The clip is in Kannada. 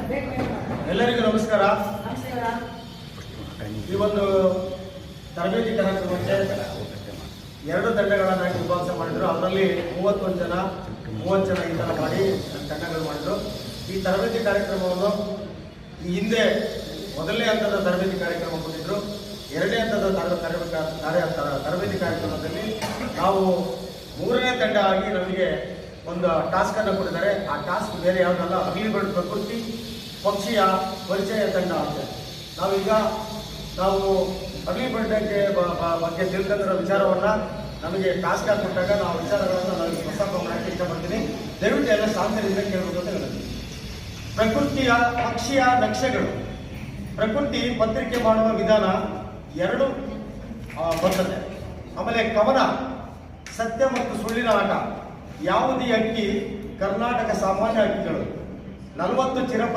ಎಲ್ಲರಿಗೂ ನಮಸ್ಕಾರ. ಈ ಒಂದು ತರಬೇತಿ ಕಾರ್ಯಕ್ರಮಕ್ಕೆ 2 ತಂಡಗಳನ್ನಾಗಿ ವಿಭಾಗ ಮಾಡಿದ್ರು. ಅದರಲ್ಲಿ 30 ಜನ ಈ ಥರ ಮಾಡಿ ತಂಡಗಳು ಮಾಡಿದ್ರು. ಈ ತರಬೇತಿ ಕಾರ್ಯಕ್ರಮವನ್ನು ಈ ಹಿಂದೆ ಮೊದಲನೇ ಹಂತದ ತರಬೇತಿ ಕಾರ್ಯಕ್ರಮ ಕೊಟ್ಟಿದ್ರು. 2ನೇ ಹಂತದ ತರಬೇತಿ ಕಾರ್ಯಕ್ರಮದಲ್ಲಿ ನಾವು 3ನೇ ತಂಡ ಆಗಿ ನಮಗೆ ಒಂದು ಟಾಸ್ಕ್ ಅನ್ನು ಕೊಟ್ಟಿದ್ದಾರೆ. ಆ ಟಾಸ್ಕ್ ಬೇರೆ ಯಾವುದಲ್ಲ, ಅಗ್ಲಿ ಬರ್ಡ್ ಪ್ರಕೃತಿ ಪಕ್ಷಿಯ ಪರಿಚಯ ತಂಡ ಅಂತ. ನಾವು ಅಗ್ಲಿ ಬರ್ಡ್ ಬಗ್ಗೆ ತಿಳ್ಕೊಂಡಿರೋ ವಿಚಾರವನ್ನ ನಮಗೆ ಟಾಸ್ಕ್ ಆಗಿ ಕೊಟ್ಟಾಗ ನಾವು ವಿಚಾರಗಳನ್ನು ನಾನು ಪ್ರಸ್ತಾಪ ಮಾಡಕ್ಕೆ ಇಷ್ಟಪಡ್ತೀನಿ. ದಯವಿಟ್ಟು ಎಲ್ಲ ಶಾಂತದಿಂದ ಕೇಳಬಹುದು ಅಂತ ಹೇಳ್ತೀನಿ. ಪ್ರಕೃತಿಯ ಪಕ್ಷಿಯ ನಕ್ಷೆಗಳು. ಪ್ರಕೃತಿ ಪತ್ರಿಕೆ ಮಾಡುವ ವಿಧಾನ 2 ಬರ್ತದೆ. ಆಮೇಲೆ ಕವನ, ಸತ್ಯ ಮತ್ತು ಸುಳ್ಳಿನ ಆಟ, ಯಾವುದೇ ಅಕ್ಕಿ, ಕರ್ನಾಟಕ ಸಾಮಾನ್ಯ ಅಕ್ಕಿಗಳು, 40 ಚಿರ